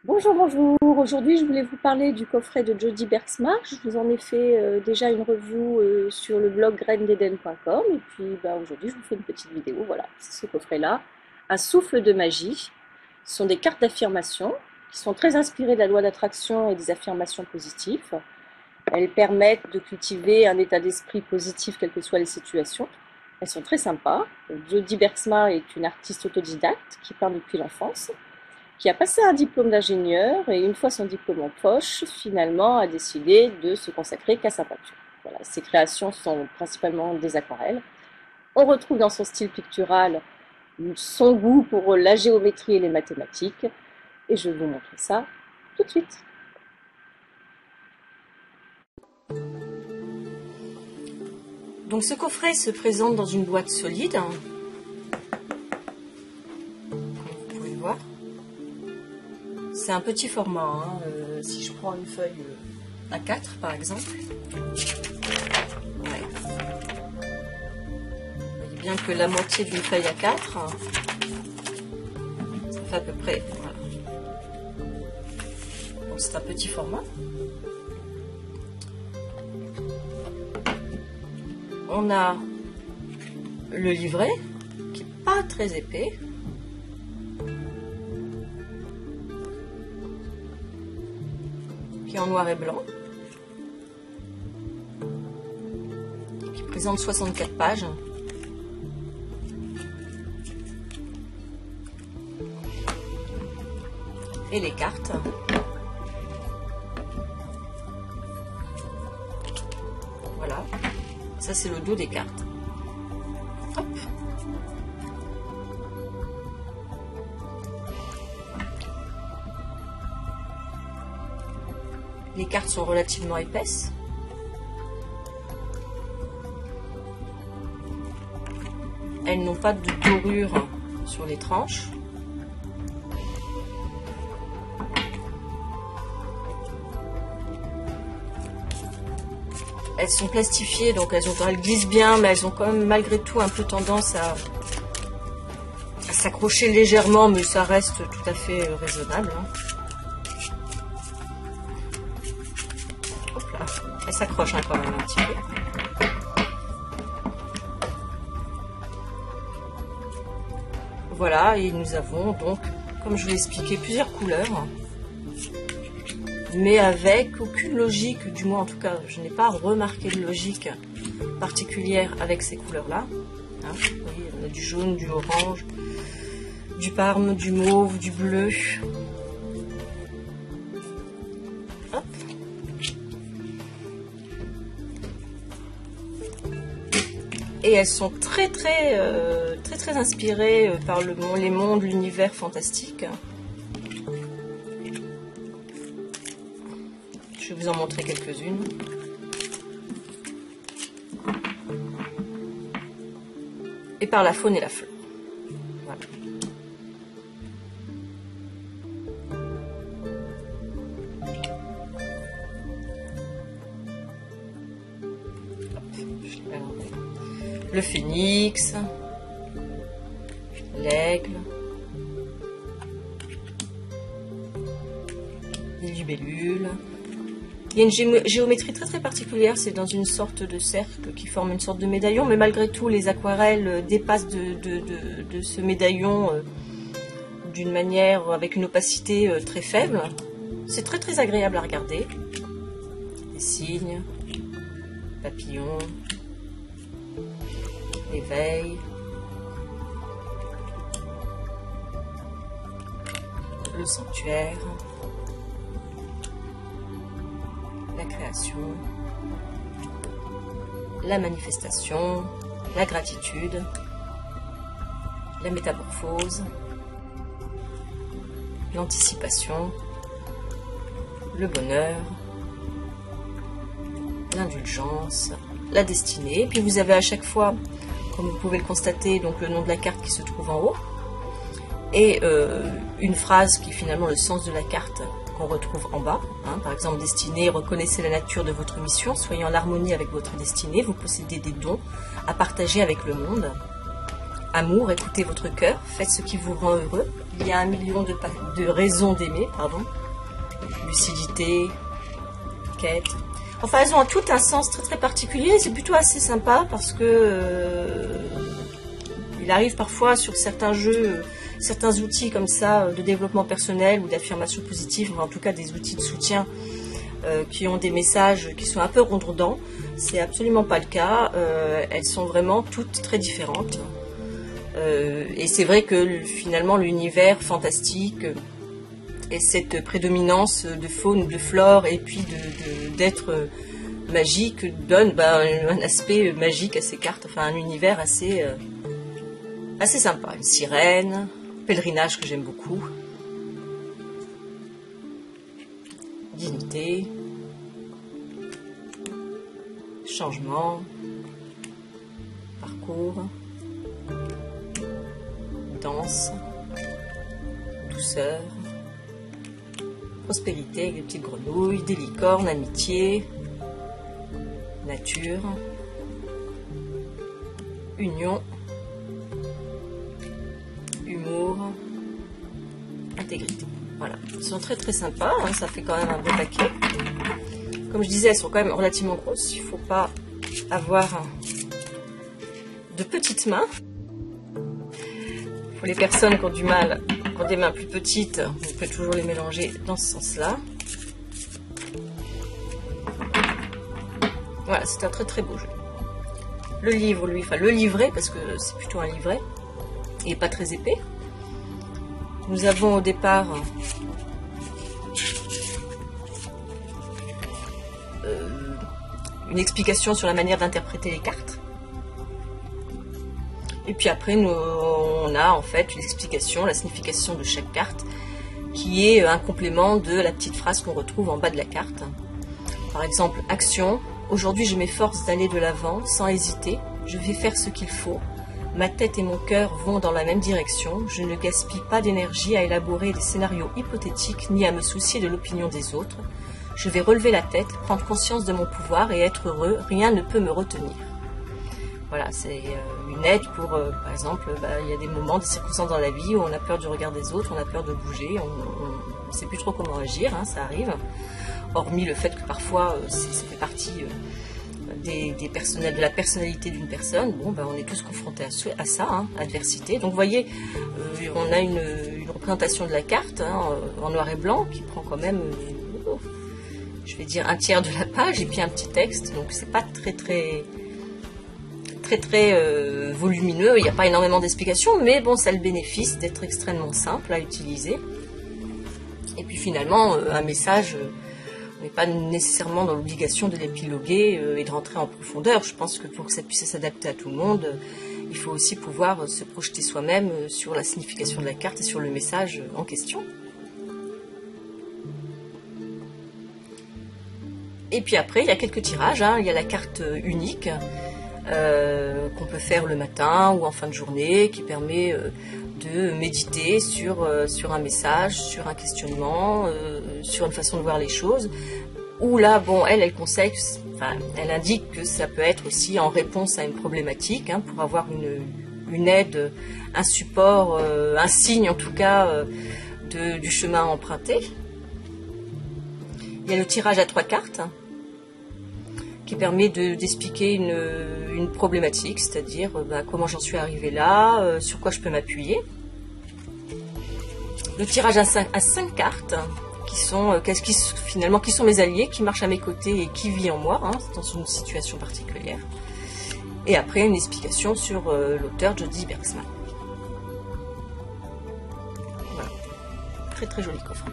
Bonjour, bonjour. Aujourd'hui, je voulais vous parler du coffret de Jody Bergsma. Je vous en ai fait déjà une review sur le blog grainededen.com. Et puis aujourd'hui, je vous fais une petite vidéo. Voilà, c'est ce coffret-là. Un souffle de magie. Ce sont des cartes d'affirmation qui sont très inspirées de la loi d'attraction et des affirmations positives. Elles permettent de cultiver un état d'esprit positif, quelles que soient les situations. Elles sont très sympas. Jody Bergsma est une artiste autodidacte qui peint depuis l'enfance, qui a passé un diplôme d'ingénieur et une fois son diplôme en poche, finalement a décidé de se consacrer qu'à sa peinture. Voilà, ses créations sont principalement des aquarelles. On retrouve dans son style pictural son goût pour la géométrie et les mathématiques. Et je vais vous montrer ça tout de suite. Donc ce coffret se présente dans une boîte solide, comme vous pouvez le voir. C'est un petit format, si je prends une feuille A4 par exemple. Ouais. Vous voyez bien que la moitié d'une feuille A4, ça fait à peu près, voilà. Donc c'est un petit format. On a le livret, qui n'est pas très épais. Qui est en noir et blanc. Qui présente 64 pages. Et les cartes. Voilà. Ça, c'est le dos des cartes. Hop. Les cartes sont relativement épaisses. Elles n'ont pas de dorure sur les tranches. Elles sont plastifiées, donc elles glissent bien, mais elles ont quand même malgré tout un peu tendance à s'accrocher légèrement, mais ça reste tout à fait raisonnable. Hop là, elles s'accrochent quand même un petit peu. Voilà, et nous avons donc, comme je l'ai expliqué, plusieurs couleurs, mais avec aucune logique, du moins en tout cas, je n'ai pas remarqué de logique particulière avec ces couleurs-là. Hein, vous voyez, on a du jaune, du orange, du parme, du mauve, du bleu. Hop. Et elles sont très inspirées par les mondes, l'univers fantastique. Je vais vous en montrer quelques-unes. Et par la faune et la flore. Voilà. Le phénix, l'aigle, les libellules. Il y a une géométrie très particulière, c'est dans une sorte de cercle qui forme une sorte de médaillon, mais malgré tout les aquarelles dépassent de ce médaillon d'une manière avec une opacité très faible. C'est très agréable à regarder. Des cygnes, papillons, l'éveil, le sanctuaire, la création, la manifestation, la gratitude, la métamorphose, l'anticipation, le bonheur, l'indulgence, la destinée. Et puis vous avez à chaque fois, comme vous pouvez le constater, donc le nom de la carte qui se trouve en haut et une phrase qui est finalement le sens de la carte qu'on retrouve en bas. Hein, par exemple, destinée, reconnaissez la nature de votre mission, soyez en harmonie avec votre destinée, vous possédez des dons à partager avec le monde. amour, écoutez votre cœur, faites ce qui vous rend heureux. Il y a 1 million de raisons d'aimer, pardon. Lucidité, quête. Enfin, elles ont tout un sens très très particulier. C'est plutôt assez sympa parce que il arrive parfois sur certains jeux, certains outils comme ça de développement personnel ou d'affirmation positive, ou en tout cas des outils de soutien qui ont des messages qui sont un peu redondants. C'est absolument pas le cas. Elles sont vraiment toutes très différentes. Et c'est vrai que finalement l'univers fantastique et cette prédominance de faune ou de flore et puis d'êtres magiques donne un aspect magique à ces cartes, enfin un univers assez sympa. Une sirène, pèlerinage que j'aime beaucoup, dignité, changement, parcours, danse, douceur, prospérité avec des petites grenouilles, des licornes, amitié, nature, union, humour, intégrité. Voilà, elles sont très très sympas, hein, ça fait quand même un beau paquet. Comme je disais, elles sont quand même relativement grosses, il ne faut pas avoir de petites mains. Pour les personnes qui ont du mal, qui ont des mains plus petites, on peut toujours les mélanger dans ce sens-là. Voilà, c'est un très très beau jeu. Le livre, lui, enfin le livret, parce que c'est plutôt un livret, et pas très épais. Nous avons au départ une explication sur la manière d'interpréter les cartes. Et puis après, on a en fait une explication, la signification de chaque carte, qui est un complément de la petite phrase qu'on retrouve en bas de la carte. Par exemple, action. Aujourd'hui, je m'efforce d'aller de l'avant sans hésiter. Je vais faire ce qu'il faut. Ma tête et mon cœur vont dans la même direction. Je ne gaspille pas d'énergie à élaborer des scénarios hypothétiques ni à me soucier de l'opinion des autres. Je vais relever la tête, prendre conscience de mon pouvoir et être heureux. Rien ne peut me retenir. Voilà, c'est une aide pour, par exemple, il y a des moments, des circonstances dans la vie où on a peur du regard des autres, on a peur de bouger, on ne sait plus trop comment agir, hein, ça arrive. Hormis le fait que parfois, ça fait partie de la personnalité d'une personne. Bon, on est tous confrontés à ça, hein, adversité. Donc vous voyez, on a une représentation de la carte hein, en noir et blanc qui prend quand même, je vais dire, un tiers de la page et puis un petit texte. Donc c'est pas très volumineux, il n'y a pas énormément d'explications, mais bon, ça a le bénéfice d'être extrêmement simple à utiliser. Et puis finalement, un message, on n'est pas nécessairement dans l'obligation de l'épiloguer et de rentrer en profondeur. Je pense que pour que ça puisse s'adapter à tout le monde, il faut aussi pouvoir se projeter soi-même sur la signification de la carte et sur le message en question. Et puis après, il y a quelques tirages, hein. Il y a la carte unique, qu'on peut faire le matin ou en fin de journée, qui permet de méditer sur un message, sur un questionnement, sur une façon de voir les choses. Ou là, bon, elle conseille, enfin, elle indique que ça peut être aussi en réponse à une problématique, hein, pour avoir une aide, un support, un signe en tout cas du chemin à emprunter. Il y a le tirage à 3 cartes, qui permet d'expliquer une problématique, c'est-à-dire comment j'en suis arrivée là, sur quoi je peux m'appuyer. Le tirage à 5 cartes, qui sont mes alliés, qui marchent à mes côtés et qui vit en moi, hein, dans une situation particulière. Et après, une explication sur l'auteur Jody Bergsma. Voilà. Très très joli coffre.